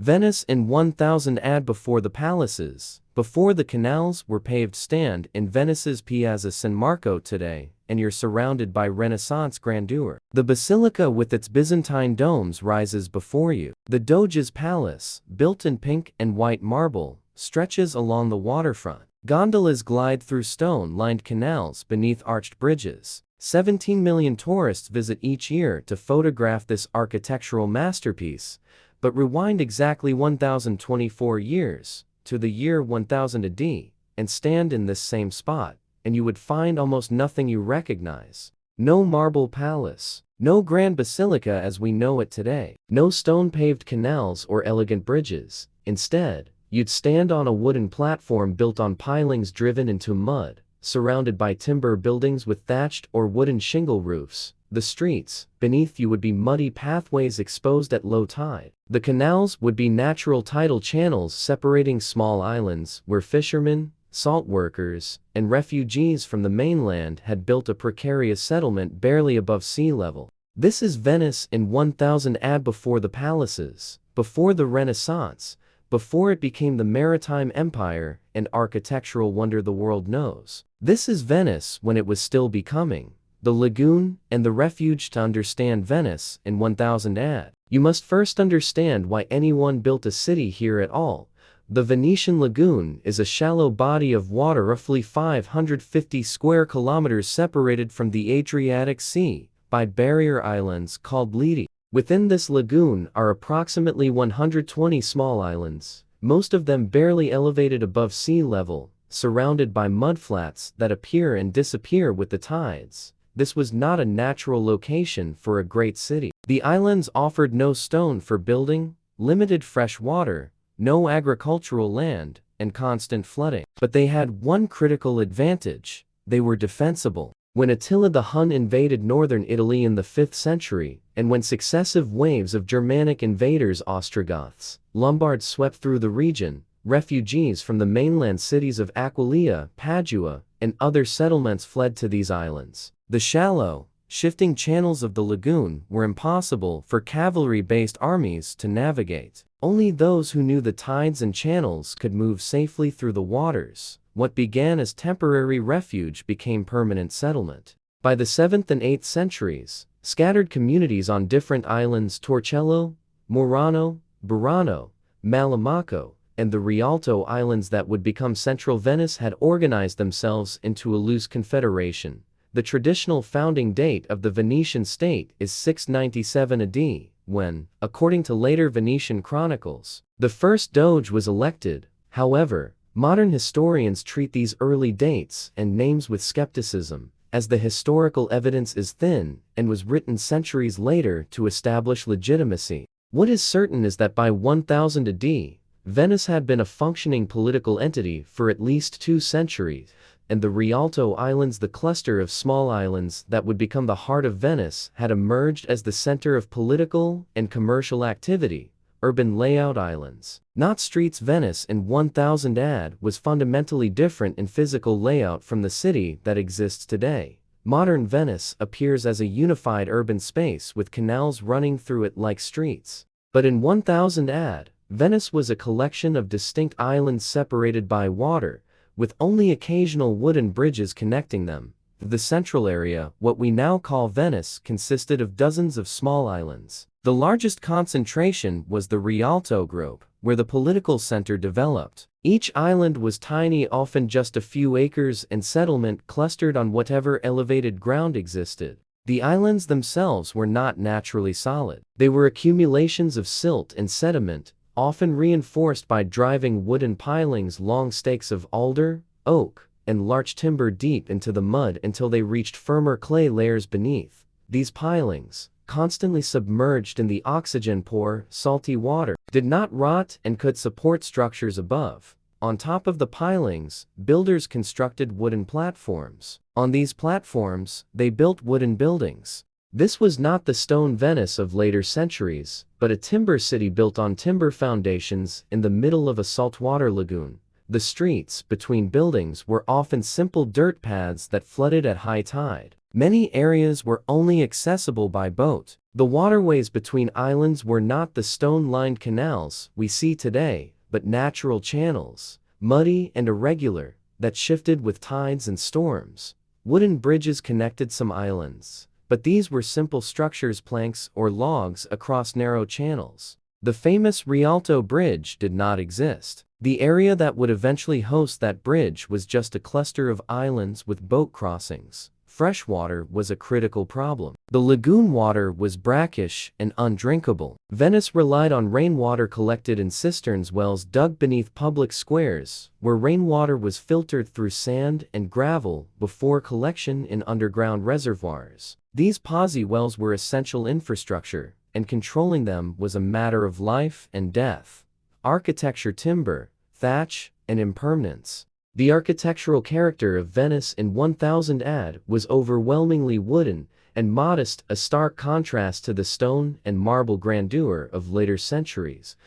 Venice in 1000 AD. Before the palaces, before the canals were paved, stand in Venice's Piazza San Marco today, and you're surrounded by Renaissance grandeur. The Basilica with its Byzantine domes rises before you. The Doge's palace, built in pink and white marble, stretches along the waterfront. Gondolas glide through stone-lined canals beneath arched bridges. 17 million tourists visit each year to photograph this architectural masterpiece. But rewind exactly 1024 years, to the year 1000 AD, and stand in this same spot, and you would find almost nothing you recognize. No marble palace, no grand basilica as we know it today, no stone-paved canals or elegant bridges. Instead, you'd stand on a wooden platform built on pilings driven into mud, surrounded by timber buildings with thatched or wooden shingle roofs. The streets beneath you would be muddy pathways exposed at low tide. The canals would be natural tidal channels separating small islands where fishermen, salt workers, and refugees from the mainland had built a precarious settlement barely above sea level. This is Venice in 1000 AD. Before the palaces, before the Renaissance, before it became the maritime empire and architectural wonder the world knows. This is Venice when it was still becoming the lagoon and the refuge. To understand Venice in 1000 AD, you must first understand why anyone built a city here at all. The Venetian lagoon is a shallow body of water roughly 550 square kilometers separated from the Adriatic Sea by barrier islands called lidi. Within this lagoon are approximately 120 small islands, most of them barely elevated above sea level, surrounded by mudflats that appear and disappear with the tides. This was not a natural location for a great city. The islands offered no stone for building, limited fresh water, no agricultural land, and constant flooding. But they had one critical advantage: they were defensible. When Attila the Hun invaded northern Italy in the 5th century, and when successive waves of Germanic invaders, Ostrogoths, Lombards, swept through the region, refugees from the mainland cities of Aquileia, Padua, and other settlements fled to these islands. The shallow, shifting channels of the lagoon were impossible for cavalry-based armies to navigate. Only those who knew the tides and channels could move safely through the waters. What began as temporary refuge became permanent settlement. By the 7th and 8th centuries, scattered communities on different islands, Torcello, Murano, Burano, Malamaco, and the Rialto Islands that would become central Venice, had organized themselves into a loose confederation. The traditional founding date of the Venetian state is 697 AD, when, according to later Venetian chronicles, the first Doge was elected. However, modern historians treat these early dates and names with skepticism, as the historical evidence is thin and was written centuries later to establish legitimacy. What is certain is that by 1000 AD, Venice had been a functioning political entity for at least 2 centuries, and the Rialto Islands, the cluster of small islands that would become the heart of Venice, had emerged as the center of political and commercial activity. Urban layout islands, not streets. Venice in 1000 AD was fundamentally different in physical layout from the city that exists today. Modern Venice appears as a unified urban space with canals running through it like streets. But in 1000 AD, Venice was a collection of distinct islands separated by water, with only occasional wooden bridges connecting them. The central area, what we now call Venice, consisted of dozens of small islands. The largest concentration was the Rialto group, where the political center developed. Each island was tiny, often just a few acres, and settlement clustered on whatever elevated ground existed. The islands themselves were not naturally solid. They were accumulations of silt and sediment, often reinforced by driving wooden pilings, long stakes of alder, oak, and larch timber deep into the mud until they reached firmer clay layers beneath. These pilings, constantly submerged in the oxygen-poor, salty water, did not rot and could support structures above. On top of the pilings, builders constructed wooden platforms. On these platforms, they built wooden buildings. This was not the stone Venice of later centuries, but a timber city built on timber foundations in the middle of a saltwater lagoon. The streets between buildings were often simple dirt paths that flooded at high tide. Many areas were only accessible by boat. The waterways between islands were not the stone-lined canals we see today, but natural channels, muddy and irregular, that shifted with tides and storms. Wooden bridges connected some islands, but these were simple structures, planks or logs across narrow channels. The famous Rialto Bridge did not exist. The area that would eventually host that bridge was just a cluster of islands with boat crossings. Freshwater was a critical problem. The lagoon water was brackish and undrinkable. Venice relied on rainwater collected in cisterns, wells dug beneath public squares, where rainwater was filtered through sand and gravel before collection in underground reservoirs. These pozzi wells were essential infrastructure, and controlling them was a matter of life and death. Architecture: timber, thatch, and impermanence. The architectural character of Venice in 1000 AD was overwhelmingly wooden and modest, a stark contrast to the stone and marble grandeur of later centuries.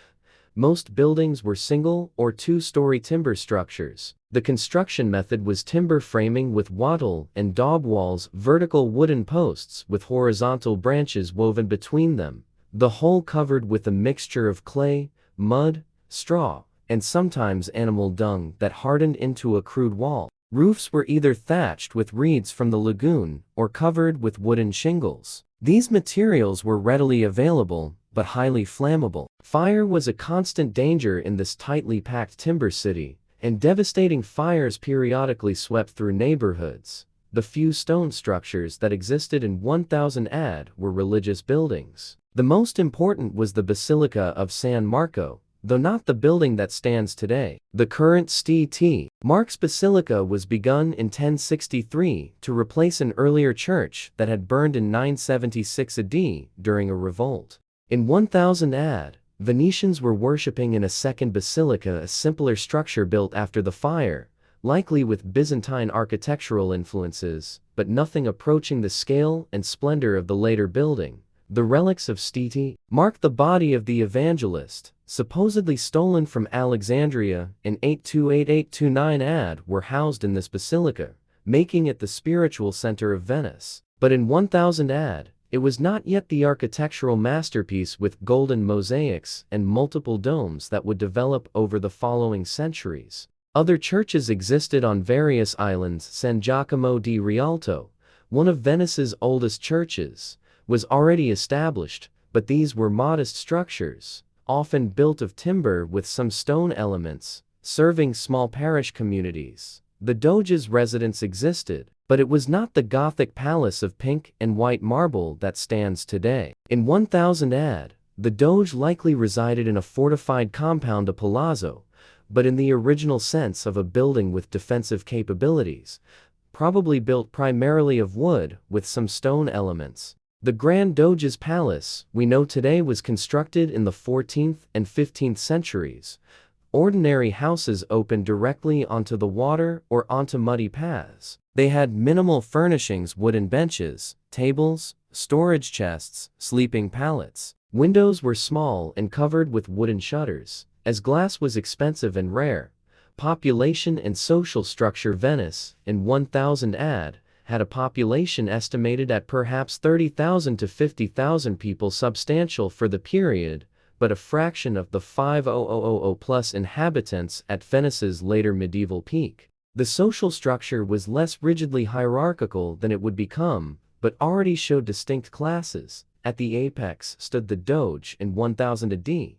Most buildings were single or two-story timber structures. The construction method was timber framing with wattle and daub walls, vertical wooden posts with horizontal branches woven between them, the whole covered with a mixture of clay, mud, straw, and sometimes animal dung that hardened into a crude wall. Roofs were either thatched with reeds from the lagoon or covered with wooden shingles. These materials were readily available, but highly flammable. Fire was a constant danger in this tightly packed timber city, and devastating fires periodically swept through neighborhoods. The few stone structures that existed in 1000 AD were religious buildings. The most important was the Basilica of San Marco, though not the building that stands today. The current St. Mark's Basilica was begun in 1063 to replace an earlier church that had burned in 976 AD during a revolt. In 1000 AD, Venetians were worshipping in a second basilica, a simpler structure built after the fire, likely with Byzantine architectural influences, but nothing approaching the scale and splendor of the later building. The relics of St. Mark, the body of the evangelist, supposedly stolen from Alexandria in 828-829 AD, were housed in this basilica, making it the spiritual center of Venice. But in 1000 AD, it was not yet the architectural masterpiece with golden mosaics and multiple domes that would develop over the following centuries. Other churches existed on various islands. San Giacomo di Rialto, one of Venice's oldest churches, was already established, but these were modest structures, often built of timber with some stone elements, serving small parish communities. The Doge's residence existed, but it was not the Gothic palace of pink and white marble that stands today. In 1000 AD, the Doge likely resided in a fortified compound, a palazzo, but in the original sense of a building with defensive capabilities, probably built primarily of wood with some stone elements. The Grand Doge's palace we know today was constructed in the 14th and 15th centuries. Ordinary houses opened directly onto the water or onto muddy paths. They had minimal furnishings: wooden benches, tables, storage chests, sleeping pallets. Windows were small and covered with wooden shutters, as glass was expensive and rare. Population and social structure: Venice, in 1000 AD, had a population estimated at perhaps 30,000 to 50,000 people, substantial for the period, but a fraction of the 5,000 plus inhabitants at Venice's later medieval peak. The social structure was less rigidly hierarchical than it would become, but already showed distinct classes. At the apex stood the Doge in 1000 AD.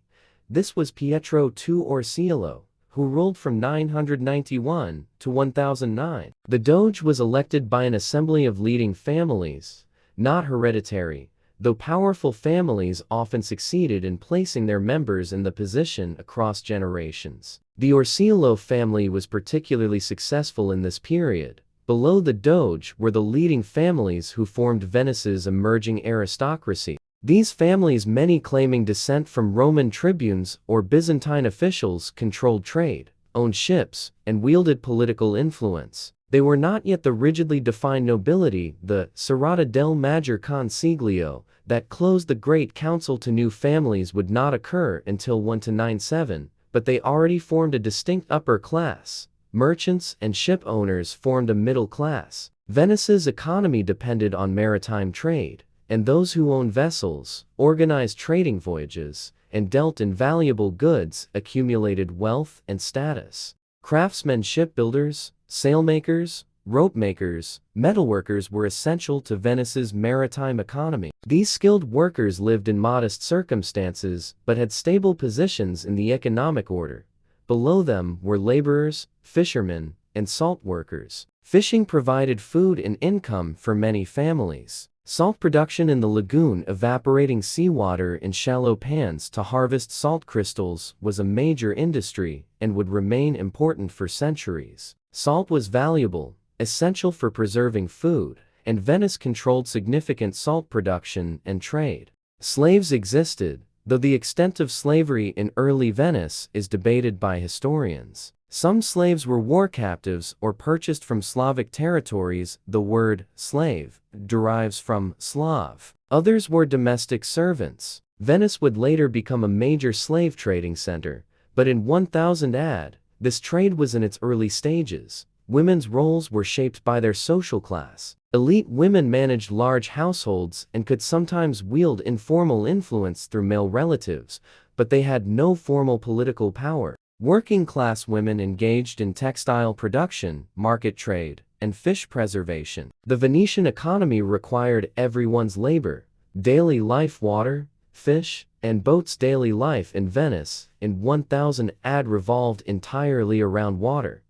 This was Pietro II Orseolo, who ruled from 991 to 1009. The Doge was elected by an assembly of leading families, not hereditary, though powerful families often succeeded in placing their members in the position across generations. The Orseolo family was particularly successful in this period. Below the Doge were the leading families who formed Venice's emerging aristocracy. These families, many claiming descent from Roman tribunes or Byzantine officials, controlled trade, owned ships, and wielded political influence. They were not yet the rigidly defined nobility, the serrata del maggior consiglio, that closed the Great Council to new families would not occur until 1297, but they already formed a distinct upper class. Merchants and ship owners formed a middle class. Venice's economy depended on maritime trade, and those who owned vessels, organized trading voyages, and dealt in valuable goods accumulated wealth and status. Craftsmen, shipbuilders, sailmakers, rope makers, metalworkers were essential to Venice's maritime economy. These skilled workers lived in modest circumstances but had stable positions in the economic order. Below them were laborers, fishermen, and salt workers. Fishing provided food and income for many families. Salt production in the lagoon, evaporating seawater in shallow pans to harvest salt crystals, was a major industry and would remain important for centuries. Salt was valuable, essential for preserving food, and Venice controlled significant salt production and trade. Slaves existed, though the extent of slavery in early Venice is debated by historians. Some slaves were war captives or purchased from Slavic territories. The word slave derives from Slav. Others were domestic servants. Venice would later become a major slave trading center, but in 1000 AD, this trade was in its early stages. Women's roles were shaped by their social class. Elite women managed large households and could sometimes wield informal influence through male relatives, but they had no formal political power. Working-class women engaged in textile production, market trade, and fish preservation. The Venetian economy required everyone's labor. Daily life, water, fish, and boats. Daily life in Venice in 1000 AD revolved entirely around water.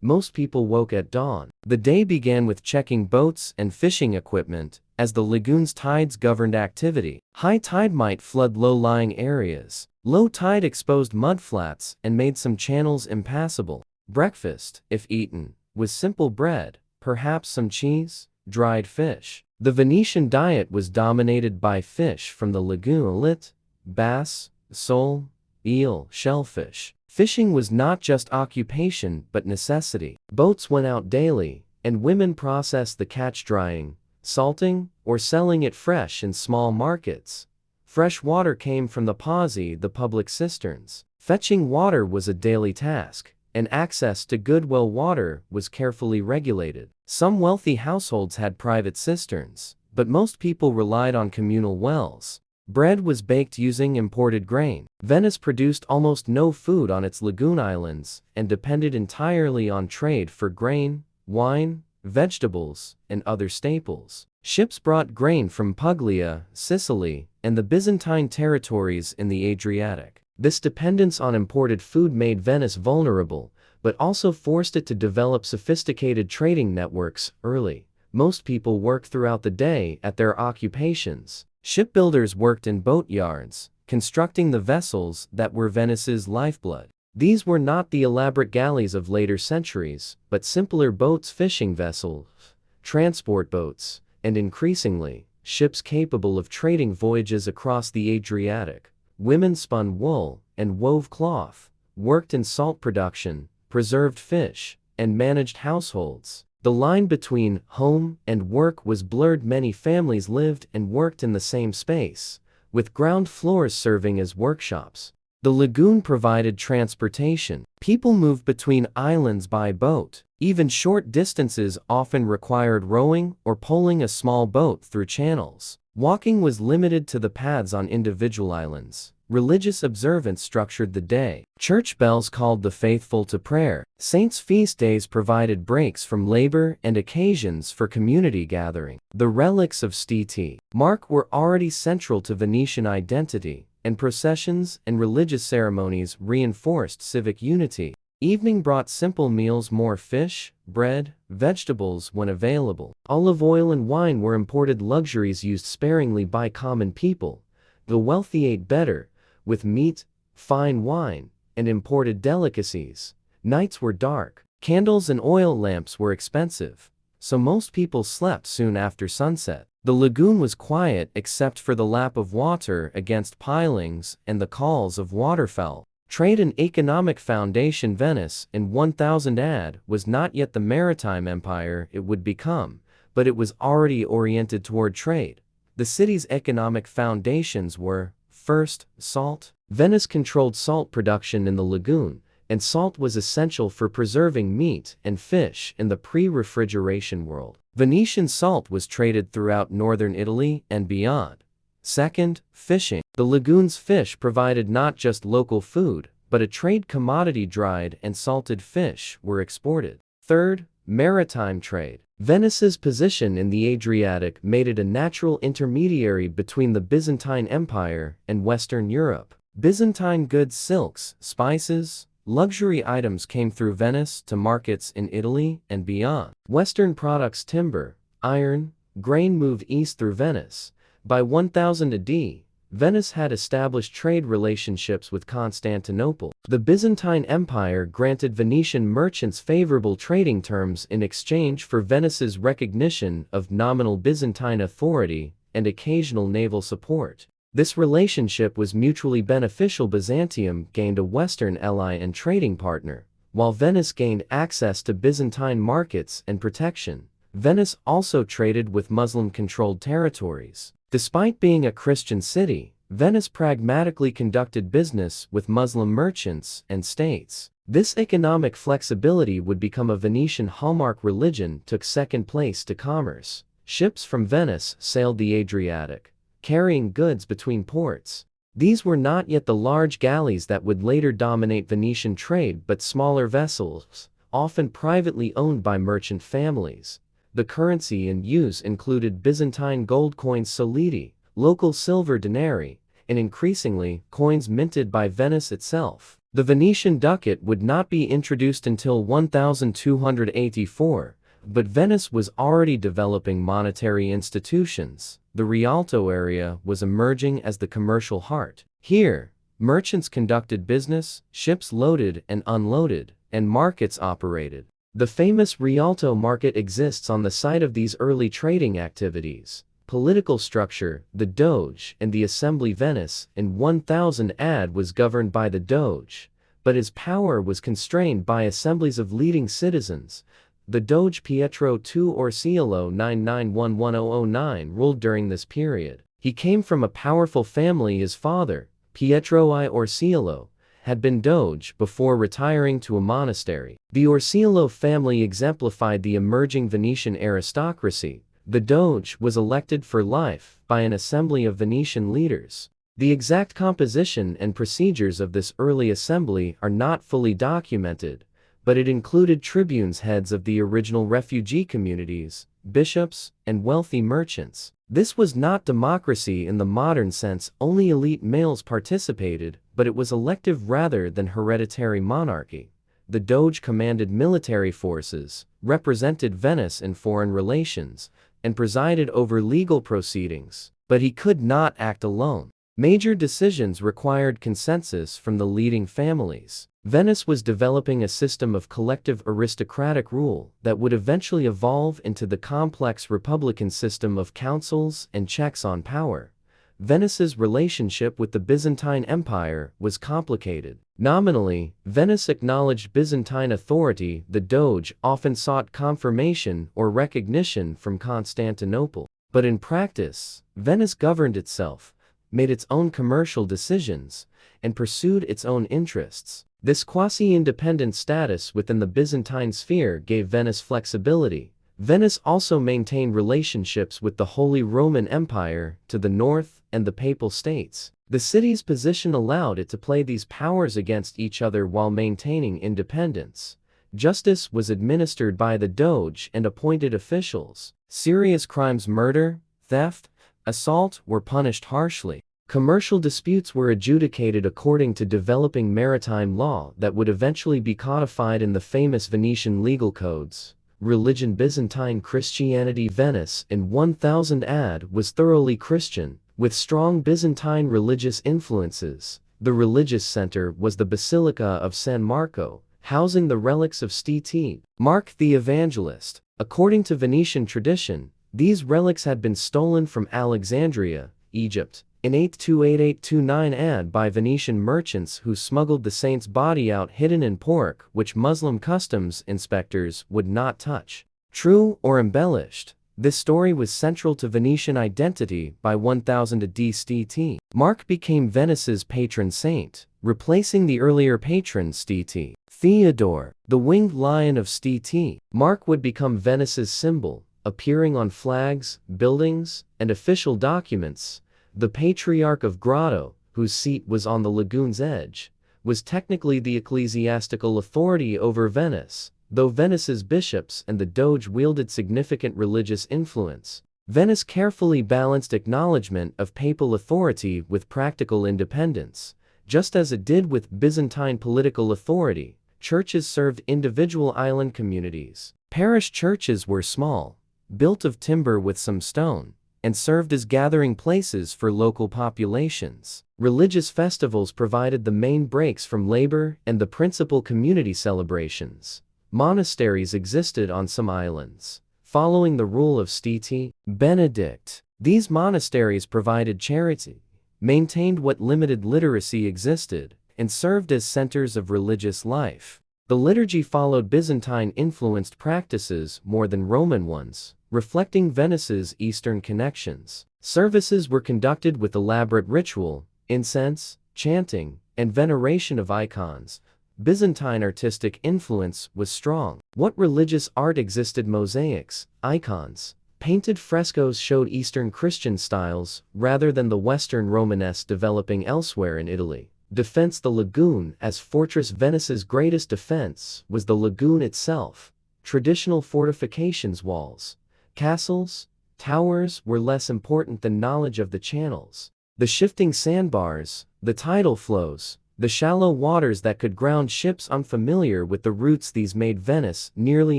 Most people woke at dawn. The day began with checking boats and fishing equipment, as the lagoon's tides governed activity. High tide might flood low-lying areas. Low tide exposed mudflats and made some channels impassable. Breakfast, if eaten, was simple bread, perhaps some cheese, dried fish. The Venetian diet was dominated by fish from the lagoon: lit, bass, sole, eel, shellfish. Fishing was not just occupation but necessity. Boats went out daily, and women processed the catch, drying, salting, or selling it fresh in small markets. Fresh water came from the pozzi, the public cisterns. Fetching water was a daily task, and access to good well water was carefully regulated. Some wealthy households had private cisterns, but most people relied on communal wells. Bread was baked using imported grain. Venice produced almost no food on its lagoon islands and depended entirely on trade for grain, wine, vegetables, and other staples. Ships brought grain from Puglia, Sicily, and the Byzantine territories in the Adriatic. This dependence on imported food made Venice vulnerable, but also forced it to develop sophisticated trading networks early. Most people worked throughout the day at their occupations. Shipbuilders worked in boat yards, constructing the vessels that were Venice's lifeblood. These were not the elaborate galleys of later centuries, but simpler boats, fishing vessels, transport boats, and increasingly, ships capable of trading voyages across the Adriatic. Women spun wool and wove cloth, worked in salt production, preserved fish, and managed households. The line between home and work was blurred. Many families lived and worked in the same space, with ground floors serving as workshops. The lagoon provided transportation. People moved between islands by boat. Even short distances often required rowing or poling a small boat through channels. Walking was limited to the paths on individual islands. Religious observance structured the day. Church bells called the faithful to prayer. Saints' feast days provided breaks from labor and occasions for community gathering. The relics of St. Mark were already central to Venetian identity, and processions and religious ceremonies reinforced civic unity. Evening brought simple meals: more fish, bread, vegetables when available. Olive oil and wine were imported luxuries used sparingly by common people. The wealthy ate better, with meat, fine wine, and imported delicacies. Nights were dark. Candles and oil lamps were expensive, so most people slept soon after sunset. The lagoon was quiet except for the lap of water against pilings and the calls of waterfowl. Trade and economic foundation. Venice in 1000 AD was not yet the maritime empire it would become, but it was already oriented toward trade. The city's economic foundations were: first, salt. Venice controlled salt production in the lagoon, and salt was essential for preserving meat and fish in the pre-refrigeration world. Venetian salt was traded throughout northern Italy and beyond. Second, fishing. The lagoon's fish provided not just local food, but a trade commodity. Dried and salted fish were exported. Third, maritime trade. Venice's position in the Adriatic made it a natural intermediary between the Byzantine Empire and Western Europe. Byzantine goods, silks, spices, luxury items came through Venice to markets in Italy and beyond. Western products, timber, iron, grain moved east through Venice. By 1000 AD, Venice had established trade relationships with Constantinople. The Byzantine Empire granted Venetian merchants favorable trading terms in exchange for Venice's recognition of nominal Byzantine authority and occasional naval support. This relationship was mutually beneficial. Byzantium gained a Western ally and trading partner, while Venice gained access to Byzantine markets and protection. Venice also traded with Muslim-controlled territories. Despite being a Christian city, Venice pragmatically conducted business with Muslim merchants and states. This economic flexibility would become a Venetian hallmark. Religion took second place to commerce. Ships from Venice sailed the Adriatic, carrying goods between ports. These were not yet the large galleys that would later dominate Venetian trade, but smaller vessels, often privately owned by merchant families. The currency in use included Byzantine gold coins, solidi, local silver denarii, and increasingly, coins minted by Venice itself. The Venetian ducat would not be introduced until 1284, but Venice was already developing monetary institutions. The Rialto area was emerging as the commercial heart. Here, merchants conducted business, ships loaded and unloaded, and markets operated. The famous Rialto market exists on the site of these early trading activities. Political structure, the Doge and the Assembly. Venice in 1000 AD was governed by the Doge, but his power was constrained by assemblies of leading citizens. The Doge Pietro II Orseolo 99110009 ruled during this period. He came from a powerful family. His father, Pietro I Orseolo, had been Doge before retiring to a monastery. The Orseolo family exemplified the emerging Venetian aristocracy. The Doge was elected for life by an assembly of Venetian leaders. The exact composition and procedures of this early assembly are not fully documented, but it included tribunes, heads of the original refugee communities, bishops, and wealthy merchants. This was not democracy in the modern sense. Only elite males participated, but it was elective rather than hereditary monarchy. The Doge commanded military forces, represented Venice in foreign relations, and presided over legal proceedings, but he could not act alone. Major decisions required consensus from the leading families. Venice was developing a system of collective aristocratic rule that would eventually evolve into the complex republican system of councils and checks on power. Venice's relationship with the Byzantine Empire was complicated. Nominally, Venice acknowledged Byzantine authority. The Doge often sought confirmation or recognition from Constantinople. But in practice, Venice governed itself, made its own commercial decisions, and pursued its own interests. This quasi-independent status within the Byzantine sphere gave Venice flexibility. Venice also maintained relationships with the Holy Roman Empire to the north and the Papal States. The city's position allowed it to play these powers against each other while maintaining independence. Justice was administered by the Doge and appointed officials. Serious crimes, murder, theft, assault, were punished harshly. Commercial disputes were adjudicated according to developing maritime law that would eventually be codified in the famous Venetian legal codes. Religion, Byzantine Christianity. Venice in 1000 AD was thoroughly Christian, with strong Byzantine religious influences. The religious center was the Basilica of San Marco, housing the relics of St. Mark the Evangelist. According to Venetian tradition, these relics had been stolen from Alexandria, Egypt, in 828-829 AD by Venetian merchants who smuggled the saint's body out hidden in pork, which Muslim customs inspectors would not touch. True or embellished, this story was central to Venetian identity. By 1000 AD St. Mark became Venice's patron saint, replacing the earlier patron St. Theodore. The winged lion of St. Mark would become Venice's symbol, appearing on flags, buildings, and official documents. The Patriarch of Grotto, whose seat was on the lagoon's edge, was technically the ecclesiastical authority over Venice, though Venice's bishops and the Doge wielded significant religious influence. Venice carefully balanced acknowledgement of papal authority with practical independence. Just as it did with Byzantine political authority, churches served individual island communities. Parish churches were small, built of timber with some stone, and served as gathering places for local populations. Religious festivals provided the main breaks from labor and the principal community celebrations. Monasteries existed on some islands, following the rule of St. Benedict. These monasteries provided charity, maintained what limited literacy existed, and served as centers of religious life. The liturgy followed Byzantine-influenced practices more than Roman ones, reflecting Venice's Eastern connections. Services were conducted with elaborate ritual, incense, chanting, and veneration of icons. Byzantine artistic influence was strong. What religious art existed? Mosaics, icons, painted frescoes showed Eastern Christian styles rather than the Western Romanesque developing elsewhere in Italy. Defense. The lagoon as fortress. Venice's greatest defense was the lagoon itself. Traditional fortifications, walls, castles, towers were less important than knowledge of the channels, the shifting sandbars, the tidal flows, the shallow waters that could ground ships unfamiliar with the routes. These made Venice nearly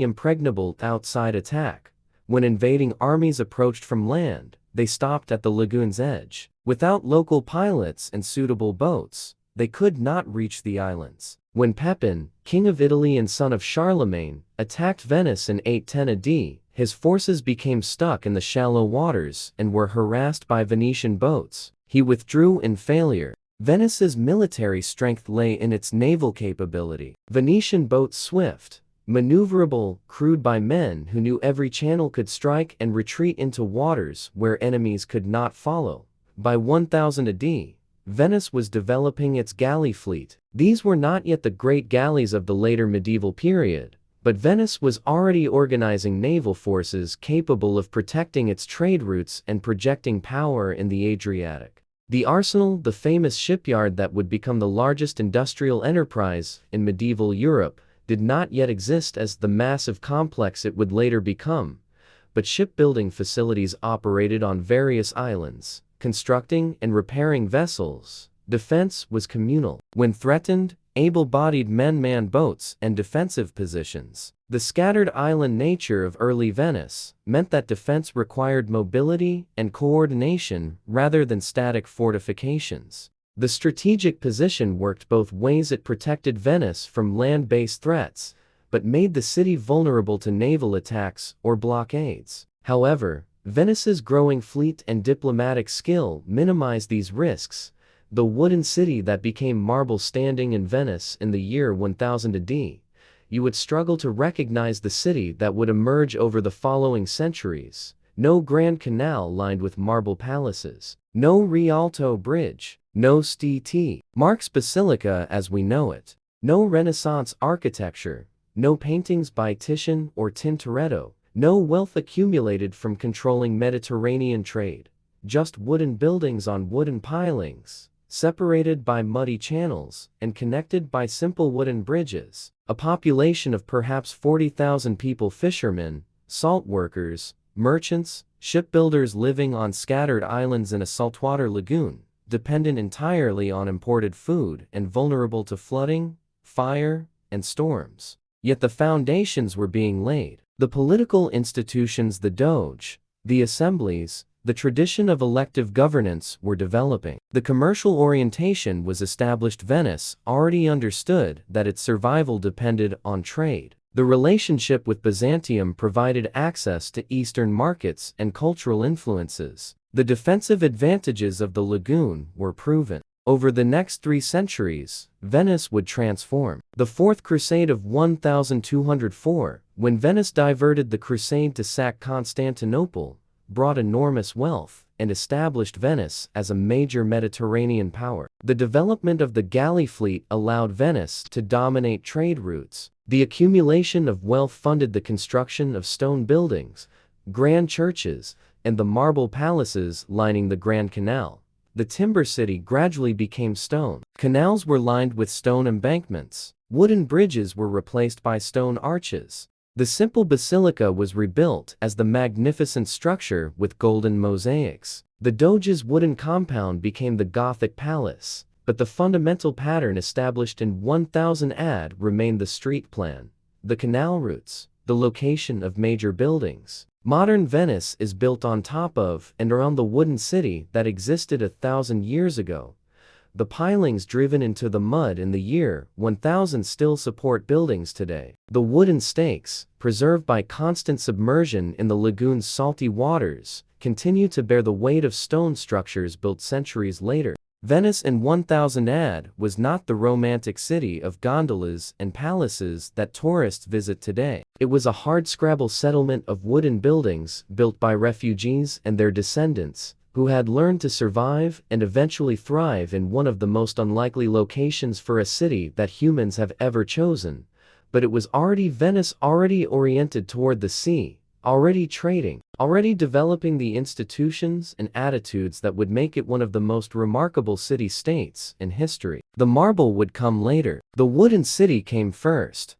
impregnable to outside attack. When invading armies approached from land, they stopped at the lagoon's edge. Without local pilots and suitable boats, they could not reach the islands. When Pepin, king of Italy and son of Charlemagne, attacked Venice in 810 AD, his forces became stuck in the shallow waters and were harassed by Venetian boats. He withdrew in failure. Venice's military strength lay in its naval capability. Venetian boats swift, maneuverable, crewed by men who knew every channel, could strike and retreat into waters where enemies could not follow. By 1000 AD, Venice was developing its galley fleet. These were not yet the great galleys of the later medieval period, but Venice was already organizing naval forces capable of protecting its trade routes and projecting power in the Adriatic. The arsenal, the famous shipyard that would become the largest industrial enterprise in medieval Europe, did not yet exist as the massive complex it would later become, but shipbuilding facilities operated on various islands, constructing and repairing vessels. Defense was communal. When threatened, able-bodied men manned boats and defensive positions. The scattered island nature of early Venice meant that defense required mobility and coordination rather than static fortifications. The strategic position worked both ways. It protected Venice from land-based threats, but made the city vulnerable to naval attacks or blockades. However, Venice's growing fleet and diplomatic skill minimized these risks. The wooden city that became marble. Standing in Venice in the year 1000 AD, you would struggle to recognize the city that would emerge over the following centuries. No Grand Canal lined with marble palaces, no Rialto Bridge, no St. Mark's Basilica as we know it, no Renaissance architecture, no paintings by Titian or Tintoretto, no wealth accumulated from controlling Mediterranean trade, just wooden buildings on wooden pilings, separated by muddy channels and connected by simple wooden bridges. A population of perhaps 40,000 people, fishermen, salt workers, merchants, shipbuilders living on scattered islands in a saltwater lagoon, dependent entirely on imported food and vulnerable to flooding, fire, and storms. Yet the foundations were being laid. The political institutions, the Doge, the assemblies, the tradition of elective governance were developing. The commercial orientation was established. Venice already understood that its survival depended on trade. The relationship with Byzantium provided access to Eastern markets and cultural influences. The defensive advantages of the lagoon were proven. Over the next 3 centuries, Venice would transform. The Fourth Crusade of 1204, when Venice diverted the crusade to sack Constantinople, brought enormous wealth and established Venice as a major Mediterranean power. The development of the galley fleet allowed Venice to dominate trade routes. The accumulation of wealth funded the construction of stone buildings, grand churches, and the marble palaces lining the Grand Canal. The timber city gradually became stone. Canals were lined with stone embankments. Wooden bridges were replaced by stone arches. The simple basilica was rebuilt as the magnificent structure with golden mosaics. The Doge's wooden compound became the Gothic palace, but the fundamental pattern established in 1000 AD remained the street plan, the canal routes, the location of major buildings. Modern Venice is built on top of and around the wooden city that existed 1,000 years ago. The pilings driven into the mud in the year 1000 still support buildings today. The wooden stakes, preserved by constant submersion in the lagoon's salty waters, continue to bear the weight of stone structures built centuries later. Venice in 1000 AD was not the romantic city of gondolas and palaces that tourists visit today. It was a hardscrabble settlement of wooden buildings built by refugees and their descendants, who had learned to survive and eventually thrive in one of the most unlikely locations for a city that humans have ever chosen. But it was Venice already oriented toward the sea, already trading, already developing the institutions and attitudes that would make it one of the most remarkable city-states in history. The marble would come later. The wooden city came first.